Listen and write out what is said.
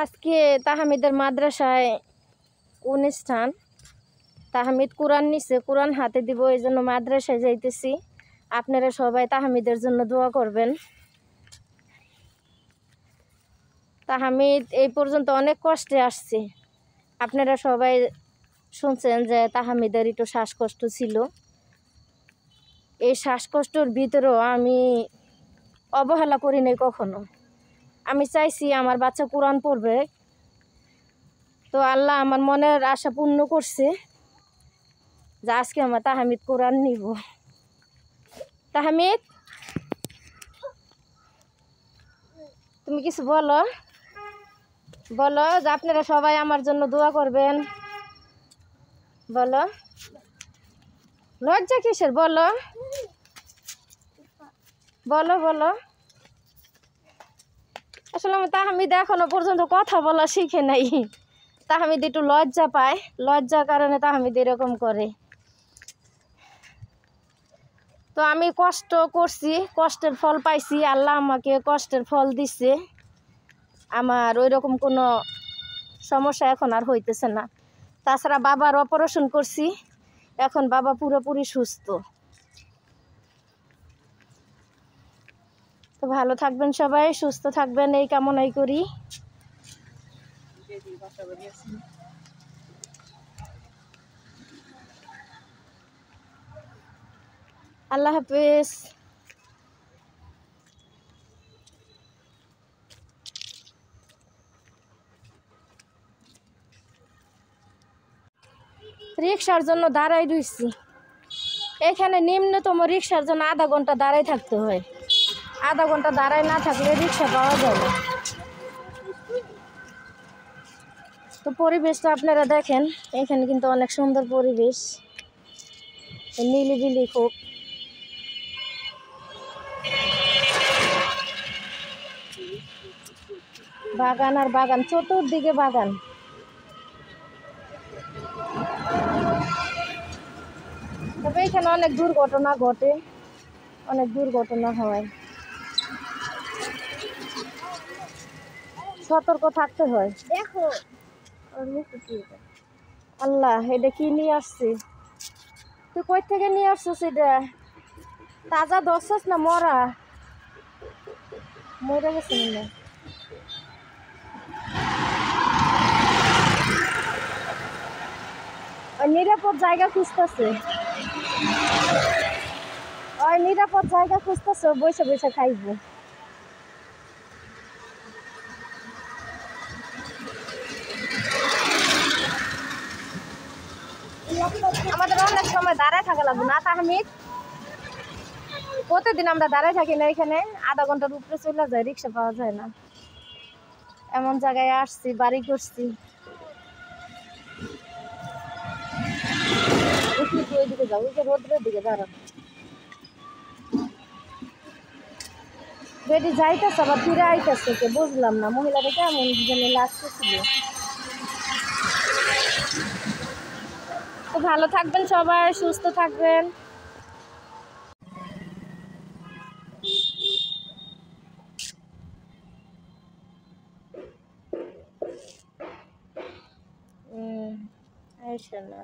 আজকে তাহমিদের মাদ্রাসায় অনুষ্ঠান। তাহমিদ কোরআন নিছে, কোরআন হাতে দিব, এই জন্য মাদ্রাসায় যাইতেছি। আপনারা সবাই তাহমিদের জন্য দোয়া করবেন। তাহমিদ এই পর্যন্ত অনেক কষ্টে আসছে। আপনারা সবাই শুনছেন যে তাহমিদের একটু শ্বাসকষ্ট ছিল। এই শ্বাসকষ্টর ভিতরেও আমি অবহেলা করি নাই কখনো। আমি চাইছি আমার বাচ্চা কোরআন পড়বে, তো আল্লাহ আমার মনের আশা পূর্ণ করছে যে আজকে আমার তাহমিদ কোরআন নিব। তাহমিদ, তুমি কিছু বলো বলো যে আপনারা সবাই আমার জন্য দোয়া করবেন। বলো, লজ্জা কিসের? বলো বলো বলো। আসলে আমি তাহমিদ এখনো পর্যন্ত কথা বলা শিখে নাই। তাহমিদ একটু লজ্জা পায়, লজ্জার কারণে তাহমিদ এরকম করে। তো আমি কষ্ট করছি, কষ্টের ফল পাইছি, আল্লাহ আমাকে কষ্টের ফল দিচ্ছে। আমার ওই রকম কোনো সমস্যা এখন আর হইতেছে না। তাছাড়া বাবার অপারেশন করছি, এখন বাবা পুরোপুরি সুস্থ। তো ভালো থাকবেন সবাই, সুস্থ থাকবেন এই কামনাই করি। আল্লাহ হাফেজ। রিক্সার জন্য দাঁড়াই রইছি। এখানে নিম্নতম রিক্সার জন্য আধা ঘন্টা দাঁড়াই থাকতে হয়। আধা ঘন্টা দাঁড়াই না থাকলে রিক্সা পাওয়া যায় না। তো পরিবেশটা আপনারা দেখেন, এখানে কিন্তু অনেক সুন্দর পরিবেশ, নিলিবিলি খুব। বাগান আর বাগান, চতুর্দিকে বাগান। তবে এখানে অনেক দুর্ঘটনা ঘটে, অনেক দুর্ঘটনা হয়, সতর্ক থাকতে হয়। দেখো আল্লাহ, এটা কি নিয়ে আসছে? তুই কই থেকে নিয়ে আসছিস? এটা তাজা ধরছিস না মরা? মরে গেছে না? নিরাপদ জায়গা খুঁজতেছে, ওই নিরাপদ জায়গা খুঁজতেছে, বসে বসে খাইব। আমাদের অনেক সময় দাঁড়ায় থাকা লাগবে না তাহমিদ? প্রতিদিন আমরা দাঁড়ায় থাকি না এখানে, আধা ঘন্টার উপরে চলে যায়, রিক্সা পাওয়া যায় না। এমন জায়গায় আসছি, বাড়ি করছি। ওইদিকে যাও, ওই যে রোদ্রের দিকে দাঁড়ানো। বেডি যাইতেছে আবার ফিরে আইতেছে, কে বুঝলাম না। মহিলাটা কেমন যেন লাগতেছিল। তো ভালো থাকবেন সবাই, সুস্থ থাকবেন। আইসা না।